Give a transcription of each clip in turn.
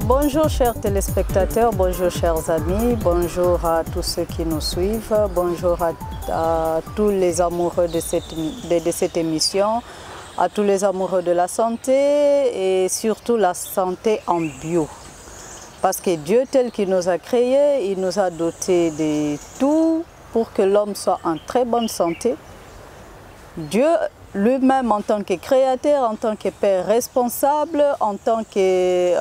Bonjour chers téléspectateurs, bonjour chers amis, bonjour à tous ceux qui nous suivent, bonjour à tous les amoureux de cette émission, à tous les amoureux de la santé et surtout la santé en bio. Parce que Dieu tel qu'il nous a créés, il nous a dotés de tout pour que l'homme soit en très bonne santé. Dieu lui-même en tant que créateur, en tant que père responsable, en tant que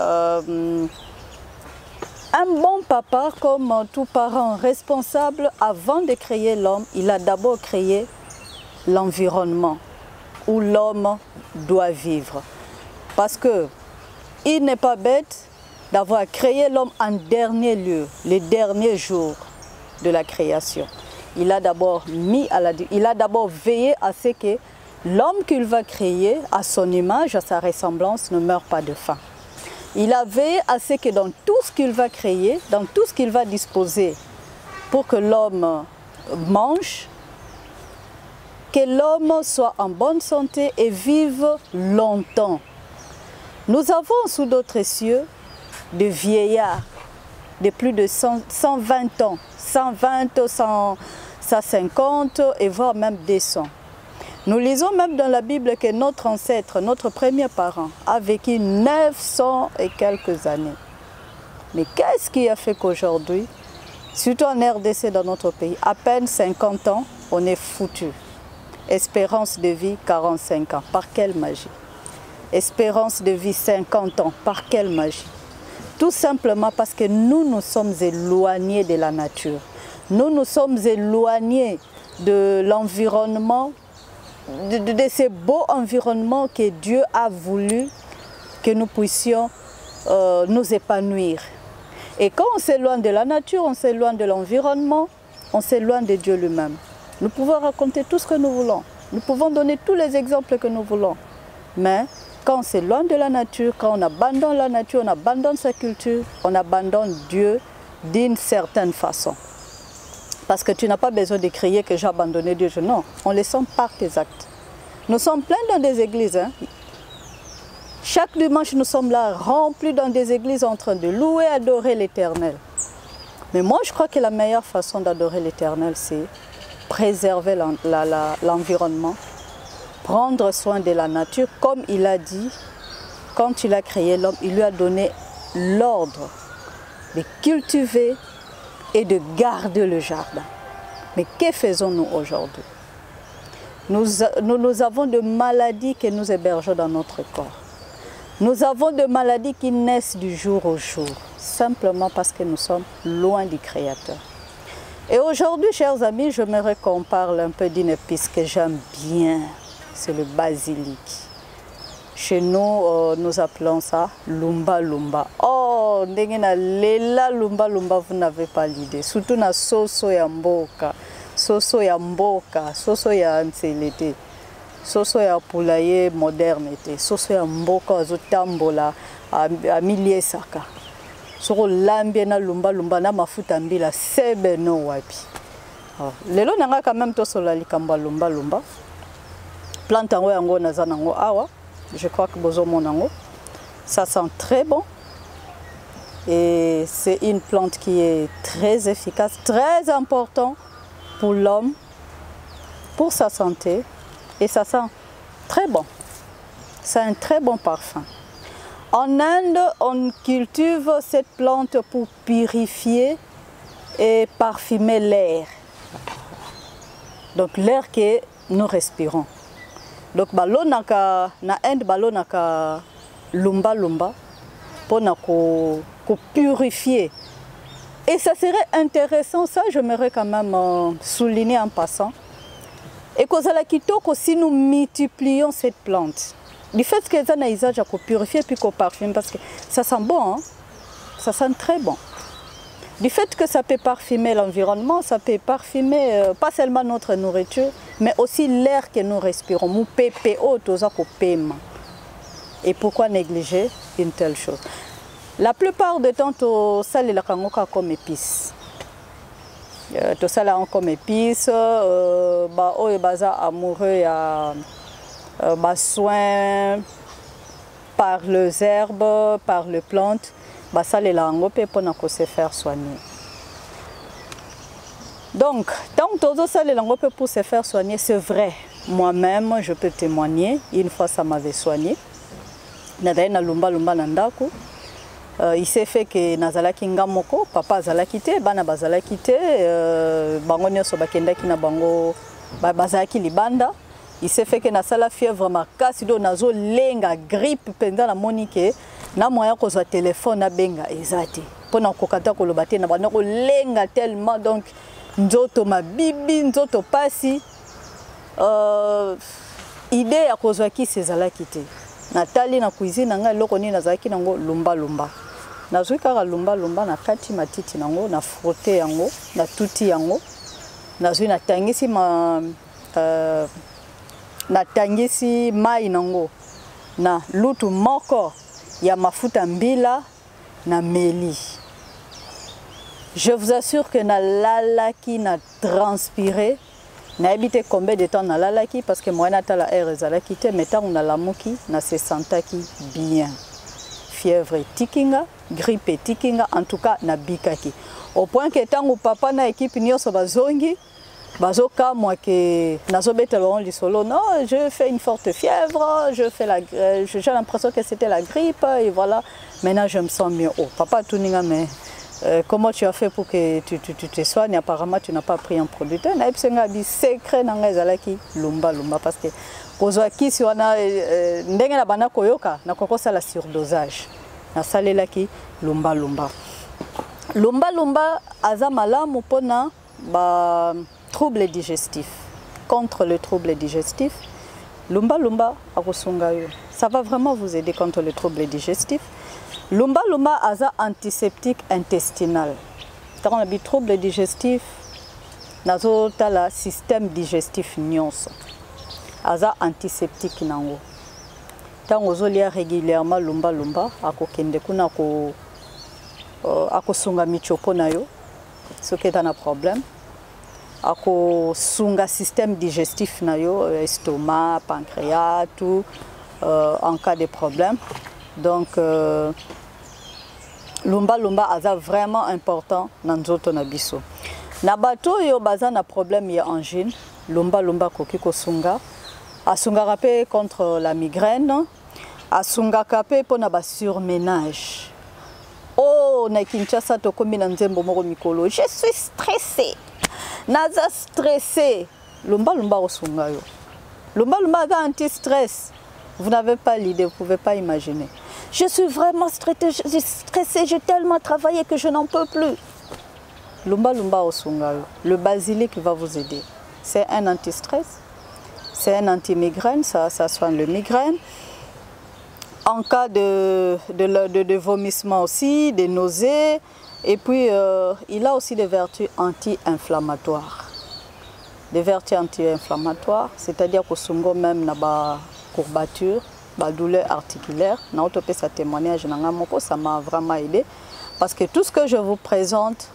un bon papa, comme tout parent responsable, avant de créer l'homme, il a d'abord créé l'environnement où l'homme doit vivre. Parce qu'il n'est pas bête d'avoir créé l'homme en dernier lieu, les derniers jours de la création. Il a d'abord veillé à ce que l'homme qu'il va créer, à son image, à sa ressemblance, ne meure pas de faim. Il a veillé à ce que dans tout ce qu'il va créer, dans tout ce qu'il va disposer pour que l'homme mange, que l'homme soit en bonne santé et vive longtemps. Nous avons sous d'autres cieux des vieillards de plus de 120 ans, 120, 150 et voire même 200. Nous lisons même dans la Bible que notre ancêtre, notre premier parent, a vécu 900 et quelques années. Mais qu'est-ce qui a fait qu'aujourd'hui, surtout en RDC dans notre pays, à peine 50 ans, on est foutu. Espérance de vie 45 ans, par quelle magie? Espérance de vie 50 ans, par quelle magie? Tout simplement parce que nous sommes éloignés de la nature. Nous sommes éloignés de l'environnement, de ce beau environnement que Dieu a voulu que nous puissions nous épanouir. Et quand on s'éloigne de la nature, on s'éloigne de l'environnement, on s'éloigne de Dieu lui-même. Nous pouvons raconter tout ce que nous voulons, nous pouvons donner tous les exemples que nous voulons. Mais quand on s'éloigne de la nature, quand on abandonne la nature, on abandonne sa culture, on abandonne Dieu d'une certaine façon. Parce que tu n'as pas besoin de crier que j'ai abandonné Dieu. Non, on le sent par tes actes. Nous sommes pleins dans des églises. Chaque dimanche, nous sommes là, remplis dans des églises en train de louer, adorer l'Éternel. Mais moi, je crois que la meilleure façon d'adorer l'Éternel, c'est préserver l'environnement, prendre soin de la nature. Comme il a dit, quand il a créé l'homme, il lui a donné l'ordre de cultiver et de garder le jardin. Mais que faisons-nous aujourd'hui? Nous avons des maladies que nous hébergeons dans notre corps. Nous avons des maladies qui naissent du jour au jour, simplement parce que nous sommes loin du Créateur. Et aujourd'hui, chers amis, j'aimerais qu'on parle un peu d'une épice que j'aime bien, c'est le basilic. Chez nous, nous appelons ça lumba lumba. Oh, lela lumba lumba, vous n'avez pas l'idée. Surtout na soso ya mboka, soso ya mboka, soso ya nselete, soso ya poulailler moderne, soso ya mboka azotambola a milier saka. Soko lambie na lumba lumba na mafuta mbila sebe no wapi. Lelo nanga quand même to sola likamba lumba lumba. Plante yango yango naza nango awa. Je crois que bozo monango. Ça sent très bon. Et c'est une plante qui est très efficace, très important pour l'homme, pour sa santé. Et ça sent très bon. C'est un très bon parfum. En Inde, on cultive cette plante pour purifier et parfumer l'air. Donc l'air que nous respirons. Donc balonaka na Inde balonaka lumba lumba pour purifier. Et ça serait intéressant, ça j'aimerais quand même souligner en passant. Et que si nous multiplions cette plante, du fait que ça n'a usage à purifier puis qu'on parfume, parce que ça sent bon, hein? Ça sent très bon. Du fait que ça peut parfumer l'environnement, ça peut parfumer pas seulement notre nourriture, mais aussi l'air que nous respirons. Mou PPO, toza ko paiement. Et pourquoi négliger une telle chose? La plupart du temps, to sali la kangoka comme épice. To sali comme épice, ba oye baza amoureux ya ba soin par les herbes, par les plantes. basalela yango pe pona ko se faire soigner. Donc, tant que salela yango pe pour se faire soigner, c'est vrai. Moi-même, je peux témoigner. Une fois, ça m'avait soigné. Nadaye na lumba nandako. Il s'est fait que nazalaki ngamoko, papa azalaki te, bana bazalaki te, bango nyonso bakendaki na bango bazalaki libanda. Il s'est fait que nasala fièvre makasi do nazo lenga grippe pendant la monique na moya ko za téléphone na benga ezati. Pona kokata ko lobate na bana ko lenga tellement donc nzoto mabibi nzoto pasi idée ya kozwa ki sezalaki te. Natali na cuisine nga loko ni nazaki nango lumba. Nazwi kaka lumba na kati matiti nango na frotter yango na tuti yango. Nazwi na tangisi natangisi mai nango na lutu moko ya mafuta mbila na meli. Je vous assure que na lalaki na transpiré. Na habité combien de temps na lalaki parce que moi nata la air ezalaki te mais tant on a la moki na se sentaki bien. Fièvre tikinga, grippe tikinga, en tout cas na bikaki. Au point que tant ou papa na équipe nyonso bazongi bazoka moi que nazobeta long lisolo non, je fais une forte fièvre, j'ai l'impression que c'était la grippe et voilà. Maintenant je me sens mieux. Oh papa tuninga mais comment tu as fait pour que tu te soignes? Apparemment, tu n'as pas pris un produit. Tu as un secret lumba parce que kozwaki si wana ndenge na bana koyoka na kokosa la surdosage. Na salelaki lumba. Lumba aza malamu pona ba trouble digestif. Contre le trouble digestif, lumba akosunga yo. Ça va vraiment vous aider contre le trouble digestif. Lumba aza antiseptique intestinal. Dans le trouble digestif, nazo tala système digestif nyonso. Aza antiseptique nango. Tant ozolia régulièrement lumba akokende kuna akosunga michopo na yo. Ce qui est un problème. Akosunga système digestif na yo, estomac, pancréas, tout en cas de problème. Donc, lumba aza vraiment important dans nzoto na biso. Na bato yo baza na problème ya angine, lumba koki kosunga. Asunga rapé contre la migraine, asunga kapé pour na ba surménage. Oh, na Kinshasa to komi na nzembo moko mikolo. Je suis stressée. Naza stressé. Lumba osunga yo. Lumba aza anti-stress. Vous n'avez pas l'idée, vous ne pouvez pas imaginer. Je suis vraiment stressée, j'ai tellement travaillé que je n'en peux plus. Lumba osunga. Le basilic va vous aider. C'est un anti-stress, c'est un anti-migraine, ça soigne le migraine. En cas de vomissement aussi, des nausées. Et puis, il a aussi des vertus anti-inflammatoires. Des vertus anti-inflammatoires, c'est-à-dire que sungo même n'a pas courbature, douleur articulaire. Ça témoignage, ça m'a vraiment aidé. Parce que tout ce que je vous présente,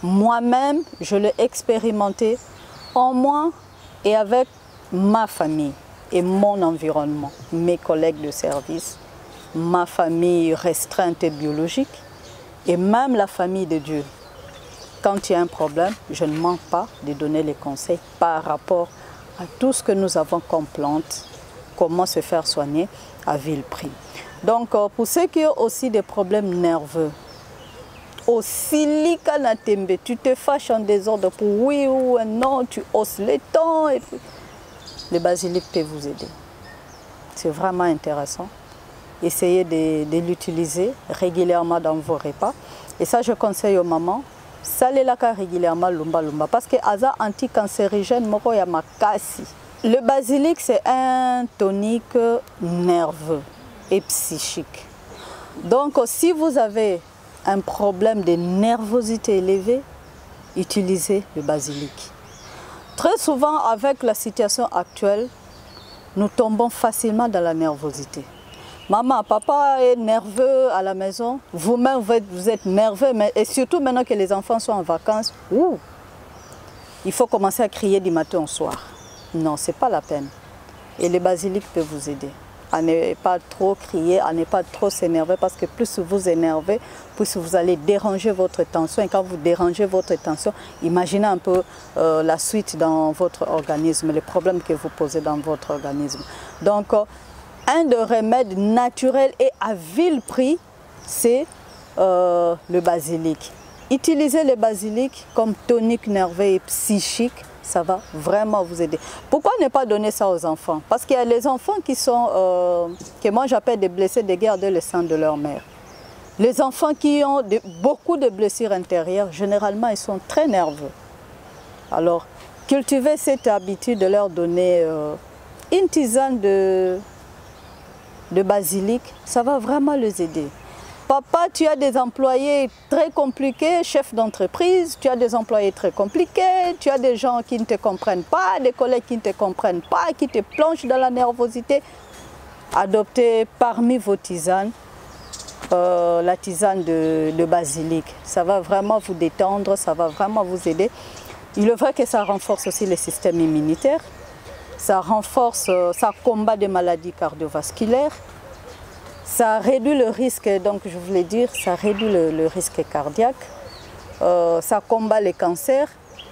moi-même, je l'ai expérimenté en moi et avec ma famille et mon environnement, mes collègues de service, ma famille restreinte et biologique et même la famille de Dieu. Quand il y a un problème, je ne manque pas de donner les conseils par rapport à tout ce que nous avons comme plante, comment se faire soigner à vil prix. Donc, pour ceux qui ont aussi des problèmes nerveux, aussi tu te fâches en désordre pour oui ou non, tu hausses les tons, et puis le basilic peut vous aider. C'est vraiment intéressant. Essayez de l'utiliser régulièrement dans vos repas. Et ça, je conseille aux mamans, salez la régulièrement lumba parce que aza anti-cancérigène moko ya makasi. Le basilic, c'est un tonique nerveux et psychique. Donc, si vous avez un problème de nervosité élevée, utilisez le basilic. Très souvent, avec la situation actuelle, nous tombons facilement dans la nervosité. Maman, papa est nerveux à la maison, vous-même vous êtes nerveux, et surtout maintenant que les enfants sont en vacances, il faut commencer à crier du matin au soir. Non, ce n'est pas la peine. Et le basilic peut vous aider. à ne pas trop crier, à ne pas trop s'énerver, parce que plus vous énervez, plus vous allez déranger votre tension. Et quand vous dérangez votre tension, imaginez un peu la suite dans votre organisme, les problèmes que vous posez dans votre organisme. Donc, un des remèdes naturels et à vil prix, c'est le basilic. Utilisez le basilic comme tonique nerveux et psychique, ça va vraiment vous aider. Pourquoi ne pas donner ça aux enfants? Parce qu'il y a les enfants qui sont, que moi j'appelle des blessés de guerre dès le sein de leur mère. Les enfants qui ont beaucoup de blessures intérieures, généralement ils sont très nerveux. Alors, cultivez cette habitude de leur donner une tisane de basilic, ça va vraiment les aider. Papa, tu as des employés très compliqués, chef d'entreprise, tu as des employés très compliqués, tu as des gens qui ne te comprennent pas, des collègues qui ne te comprennent pas, qui te plongent dans la nervosité. Adoptez parmi vos tisanes la tisane de basilic. Ça va vraiment vous détendre, ça va vraiment vous aider. Il est vrai que ça renforce aussi le système immunitaire, ça renforce, ça combat des maladies cardiovasculaires. Ça réduit le risque, donc je voulais dire, ça réduit le risque cardiaque, ça combat les cancers.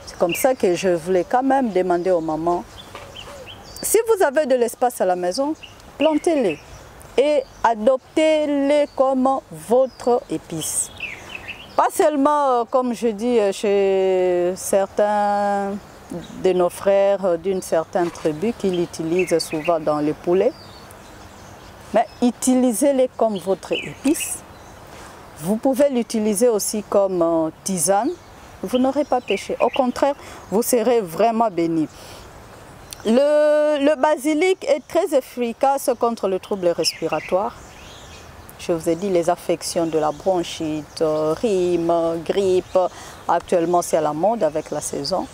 C'est comme ça que je voulais quand même demander aux mamans, si vous avez de l'espace à la maison, plantez-les et adoptez-les comme votre épice. Pas seulement, comme je dis, chez certains de nos frères d'une certaine tribu qui l'utilisent souvent dans les poulets. Mais utilisez-les comme votre épice. Vous pouvez l'utiliser aussi comme tisane. Vous n'aurez pas péché. Au contraire, vous serez vraiment bénis. Le basilic est très efficace contre le trouble respiratoire. Je vous ai dit les affections de la bronchite, rhume, grippe. Actuellement, c'est à la mode avec la saison.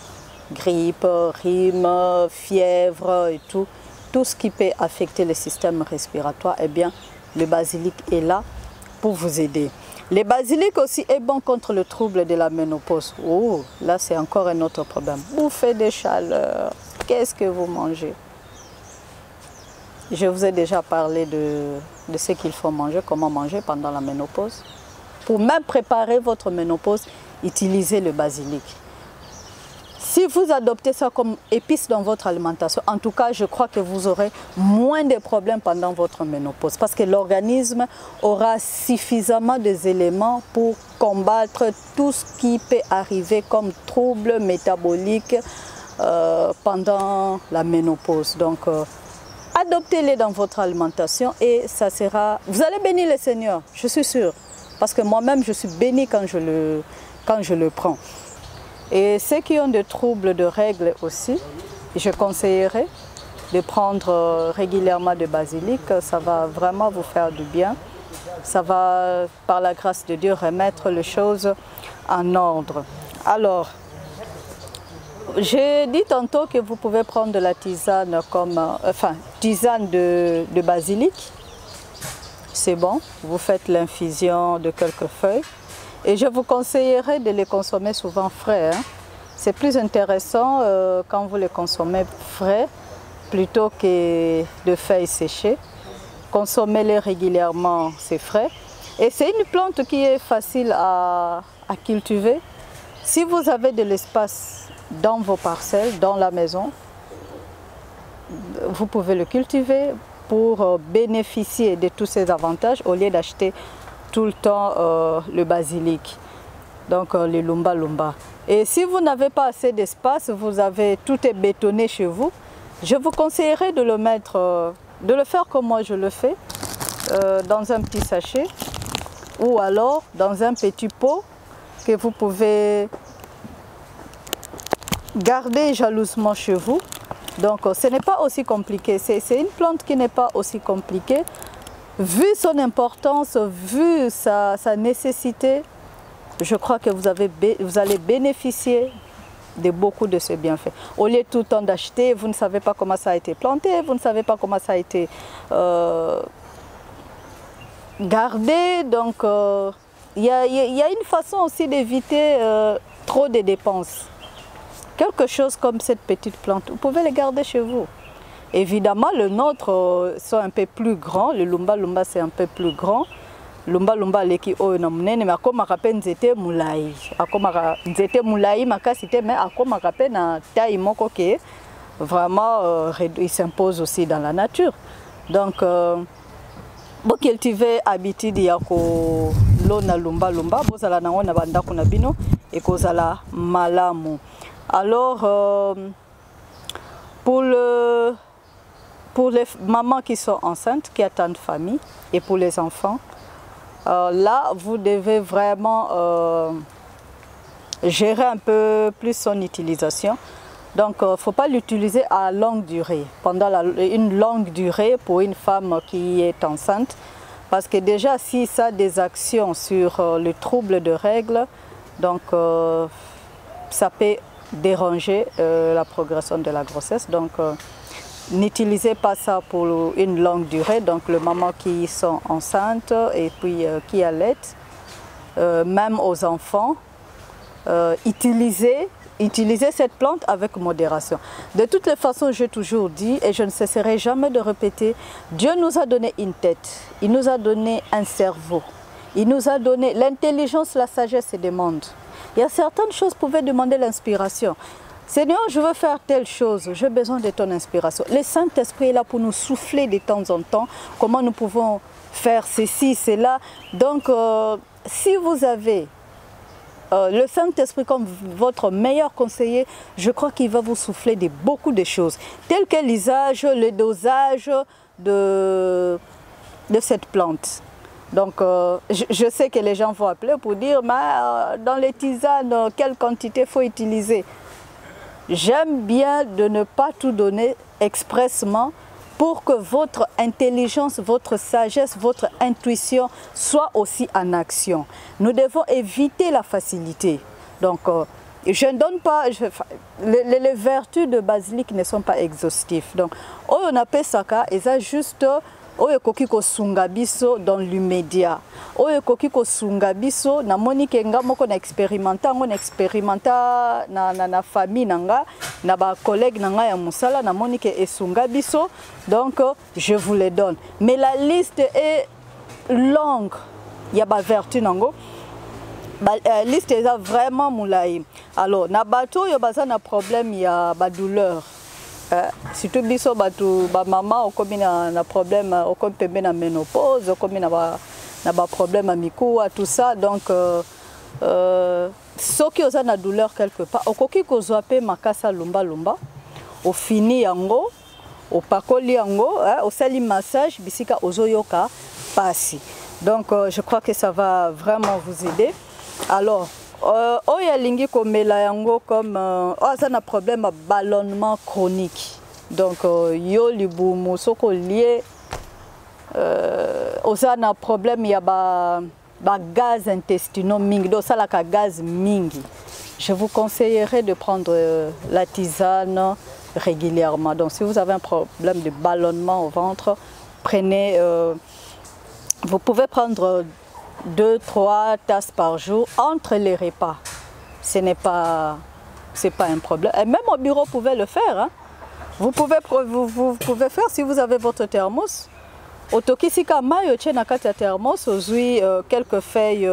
Grippe, rhume, fièvre et tout. Tout ce qui peut affecter le système respiratoire, eh bien, le basilic est là pour vous aider. Le basilic aussi est bon contre le trouble de la ménopause. Oh, là, c'est encore un autre problème. Bouffez des chaleurs. Qu'est-ce que vous mangez? Je vous ai déjà parlé de ce qu'il faut manger, comment manger pendant la ménopause. Pour même préparer votre ménopause, utilisez le basilic. Si vous adoptez ça comme épice dans votre alimentation, en tout cas, je crois que vous aurez moins de problèmes pendant votre ménopause parce que l'organisme aura suffisamment d'éléments pour combattre tout ce qui peut arriver comme troubles métaboliques pendant la ménopause. Donc, adoptez-les dans votre alimentation et ça sera... Vous allez bénir le Seigneur, je suis sûre. Parce que moi-même, je suis bénie quand je le prends. Et ceux qui ont des troubles de règles aussi, je conseillerais de prendre régulièrement du basilic. Ça va vraiment vous faire du bien. Ça va, par la grâce de Dieu, remettre les choses en ordre. Alors, j'ai dit tantôt que vous pouvez prendre de la tisane comme, tisane de basilic. C'est bon, vous faites l'infusion de quelques feuilles. Et je vous conseillerais de les consommer souvent frais. Hein. C'est plus intéressant quand vous les consommez frais plutôt que de feuilles séchées. Consommez-les régulièrement, c'est frais. Et c'est une plante qui est facile à cultiver. Si vous avez de l'espace dans vos parcelles, dans la maison, vous pouvez le cultiver pour bénéficier de tous ces avantages au lieu d'acheter tout le temps le basilic, donc le lumba. Et si vous n'avez pas assez d'espace, tout est bétonné chez vous, je vous conseillerais de le mettre, de le faire comme moi je le fais, dans un petit sachet ou alors dans un petit pot que vous pouvez garder jalousement chez vous. Donc ce n'est pas aussi compliqué, c'est une plante qui n'est pas aussi compliquée. Vu son importance, vu sa nécessité, je crois que vous allez bénéficier de beaucoup de ces bienfaits. Au lieu tout le temps d'acheter, vous ne savez pas comment ça a été planté, vous ne savez pas comment ça a été gardé. Donc, il y a une façon aussi d'éviter trop de dépenses. Quelque chose comme cette petite plante, vous pouvez les garder chez vous. Évidemment, le nôtre sont un peu plus grands. Le lumba lumba c'est un peu plus grand. Lumba lumba leki oyo na munene mais akomaka pe nzete mulai. Akomaka nzete mulai makasi te mais akomaka pe na taille moko ke vraiment il s'impose aussi dans la nature. Donc bo cultiver habitude ya ko lona lumba lumba bozala nango na bandako na bino et kozala malamu. Alors pour les mamans qui sont enceintes, qui attendent famille, et pour les enfants, là, vous devez vraiment gérer un peu plus son utilisation. Donc, il ne faut pas l'utiliser à longue durée, pendant une longue durée pour une femme qui est enceinte. Parce que déjà, si ça a des actions sur le trouble de règles, donc ça peut déranger la progression de la grossesse. Donc, n'utilisez pas ça pour une longue durée. Donc, les mamans qui sont enceintes et puis qui allaitent, même aux enfants, utilisez cette plante avec modération. De toutes les façons, j'ai toujours dit, et je ne cesserai jamais de répéter, Dieu nous a donné une tête, il nous a donné un cerveau, il nous a donné l'intelligence, la sagesse et des mondes. Il y a certaines choses qui pouvaient demander l'inspiration. Seigneur, je veux faire telle chose, j'ai besoin de ton inspiration. Le Saint-Esprit est là pour nous souffler de temps en temps, comment nous pouvons faire ceci, cela. Donc, si vous avez le Saint-Esprit comme votre meilleur conseiller, je crois qu'il va vous souffler de beaucoup de choses, telles que l'usage, le dosage de cette plante. Donc, je sais que les gens vont appeler pour dire, mais dans les tisanes, quelle quantité faut utiliser? J'aime bien de ne pas tout donner expressement pour que votre intelligence, votre sagesse, votre intuition soient aussi en action. Nous devons éviter la facilité. Donc, je ne donne pas... les vertus de basilic ne sont pas exhaustives. Donc, on appelle ça, et ça juste... Oyo koki ko sunga biso dans l'immédiat. Oyo koki ko sunga biso na moni ke nga moko na expérimenta na famille nanga na ba collègue nanga ya musala na moni ke esunga biso, donc je vous les donne. Mais la liste est longue. Il y a ba vertu nango. La liste est vraiment moulai. Alors na bato yo baza na problème ya ba douleur. Surtout biso batu ba mama okomi na problème okomi pembe na ménopause okomi na ba problème amikuwa tout ça, donc ceux qui ont na douleur quelque part okoki kozwa pe makasa lumba lumba au fini yango au pakoli yango au sali massage bisika ozoyoka pasi. Donc je crois que ça va vraiment vous aider. Alors oya lingi komela yango comme ça na problème à ballonnement chronique. Donc yo libumu soko lié ça na problème ya ba gaz intestinaux mingi do ça la gaz mingi. Je vous conseillerais de prendre la tisane régulièrement. Donc si vous avez un problème de ballonnement au ventre, prenez vous pouvez prendre 2-3 tasses par jour entre les repas. C'est pas un problème. Et même au bureau, vous pouvez le faire. Hein. Vous pouvez faire si vous avez votre thermos. Au tokisika mayo tchena kata thermos, aujourd'hui quelques feuilles,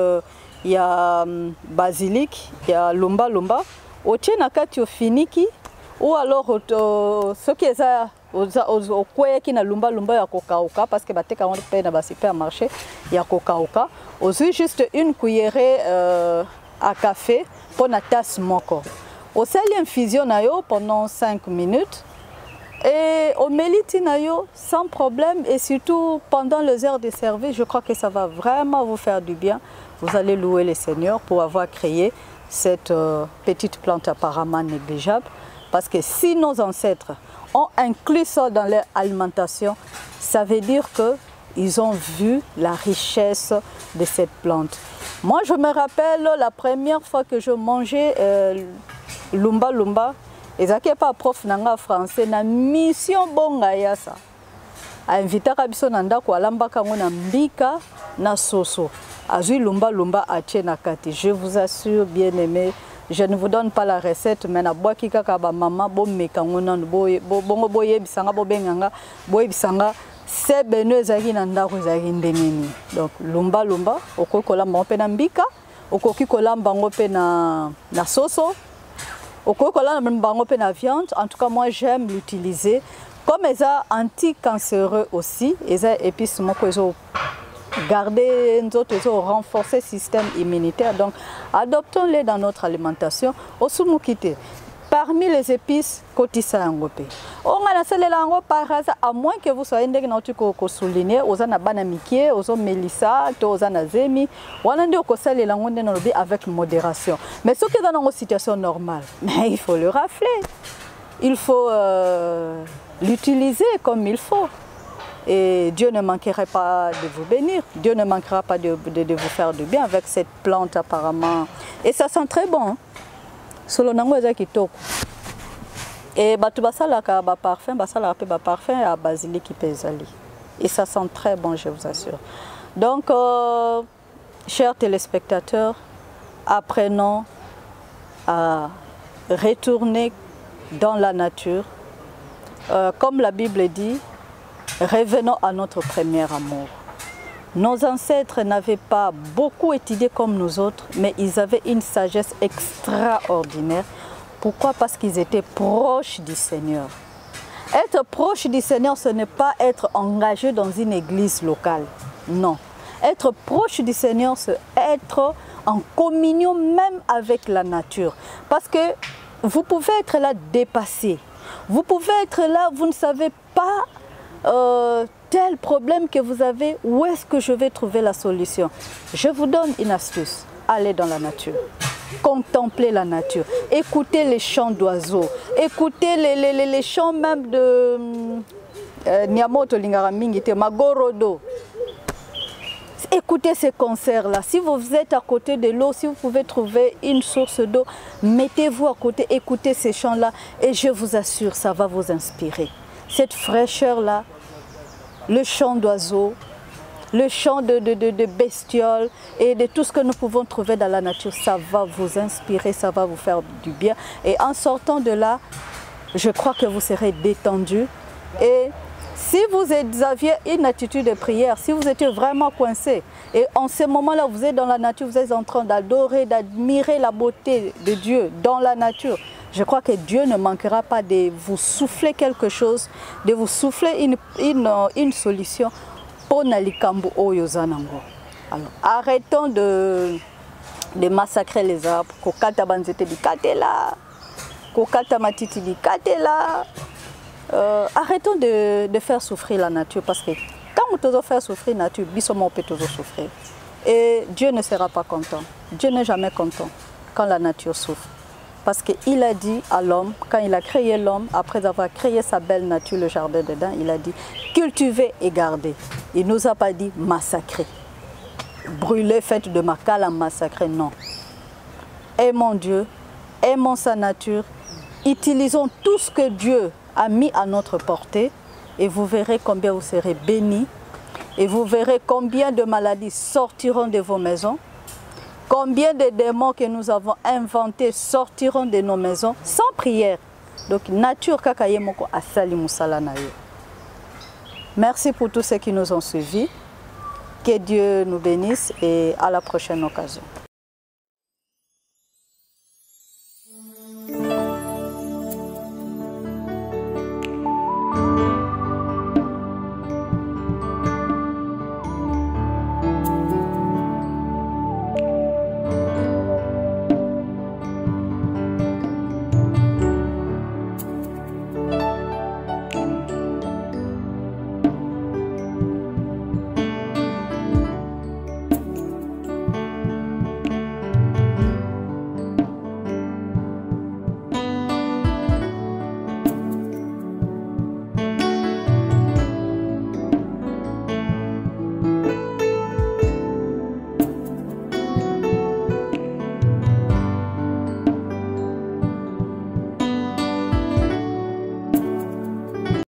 il y a basilic, il y a lumba lumba. Au tchena kata finiki ou alors ce qui est au kwe qui na lumba lumba ya kokauka parce que bateka on paye na ba supermarché ya kokauka. Aussi juste une cuillerée à café pour la tasse moko. Au sel infusion nayo pendant 5 minutes et au meliti nayo sans problème, et surtout pendant les heures de service, je crois que ça va vraiment vous faire du bien. Vous allez louer le Seigneur pour avoir créé cette petite plante apparemment négligeable, parce que si nos ancêtres ont inclus ça dans leur alimentation, ça veut dire que ils ont vu la richesse de cette plante. Moi, je me rappelle la première fois que je mangeais lumba lumba, et ça qui n'est pas prof nanga français, na mission bonga yasa. Invita kabiso nanda kwa lamba kango na mbika na soso. Azui lumba lumba ache na kati. Je vous assure, bien aimé, Je ne vous donne pas la recette, mais na bois qui kaka ba maman bo mekangonan bongo boye bisanga bo benganga boye bisanga se beno ezaki na ndako ezaki ndengeni. Donc lumba okoki kolamba pe na mbika, okoki kolamba ngo pe na soso, okoki kolamba bango pe na viande. En tout cas moi j'aime l'utiliser comme eza anti-cancéreux aussi, eza épice moko ezo garder nous renforcer le système immunitaire. Donc, adoptons-les dans notre alimentation. Parmi les épices, kotisa yangope. On a la langue par hasard, à moins que vous soyez souligné, aux anabanamikié, aux mélissa, aux anazemi, on a dit que les langues avec modération. Mais ce qui est dans une situation normale, mais il faut le rafler. Il faut l'utiliser comme il faut. Et Dieu ne manquerait pas de vous bénir. Dieu ne manquera pas de vous faire du bien avec cette plante apparemment. Et ça sent très bon. Hein? Et parfum à basilic pesali. Et ça sent très bon, je vous assure. Donc, chers téléspectateurs, apprenons à retourner dans la nature. Comme la Bible dit, revenons à notre premier amour. Nos ancêtres n'avaient pas beaucoup étudié comme nous autres, mais ils avaient une sagesse extraordinaire. Pourquoi? Parce qu'ils étaient proches du Seigneur. Être proche du Seigneur, ce n'est pas être engagé dans une église locale. Non. Être proche du Seigneur, c'est être en communion même avec la nature. Parce que vous pouvez être là dépassé. Vous pouvez être là, vous ne savez pas tel problème que vous avez, où est-ce que je vais trouver la solution? Je vous donne une astuce. Allez dans la nature. Contemplez la nature. Écoutez les chants d'oiseaux. Écoutez les chants même de Niamoto Lingaramingite, Magorodo. Écoutez ces concerts-là. Si vous êtes à côté de l'eau, si vous pouvez trouver une source d'eau, mettez-vous à côté, écoutez ces chants-là et je vous assure, ça va vous inspirer. Cette fraîcheur-là, le chant d'oiseaux, le chant de bestioles et de tout ce que nous pouvons trouver dans la nature, ça va vous inspirer, ça va vous faire du bien. Et en sortant de là, je crois que vous serez détendu. Et si vous aviez une attitude de prière, si vous étiez vraiment coincé, et en ce moment-là, vous êtes dans la nature, vous êtes en train d'adorer, d'admirer la beauté de Dieu dans la nature, je crois que Dieu ne manquera pas de vous souffler quelque chose, de vous souffler une solution pour Nalikambu Oyozanango. Alors, arrêtons de massacrer les arbres. Kokata banzete di katela, kokata matiti di katela. Arrêtons de faire souffrir la nature parce que quand on fait souffrir la nature, on peut toujours souffrir. Et Dieu ne sera pas content. Dieu n'est jamais content quand la nature souffre. Parce qu'il a dit à l'homme, quand il a créé l'homme, après avoir créé sa belle nature, le jardin dedans, il a dit cultiver et garder. Il ne nous a pas dit massacrer. Brûler, faites de Makala, massacrer, non. Aimons Dieu, aimons sa nature, utilisons tout ce que Dieu a mis à notre portée et vous verrez combien vous serez bénis et vous verrez combien de maladies sortiront de vos maisons. Combien de démons que nous avons inventés sortiront de nos maisons sans prière. Donc, nature kakayemoko asali musala na yo. Merci pour tous ceux qui nous ont suivis. Que Dieu nous bénisse et à la prochaine occasion.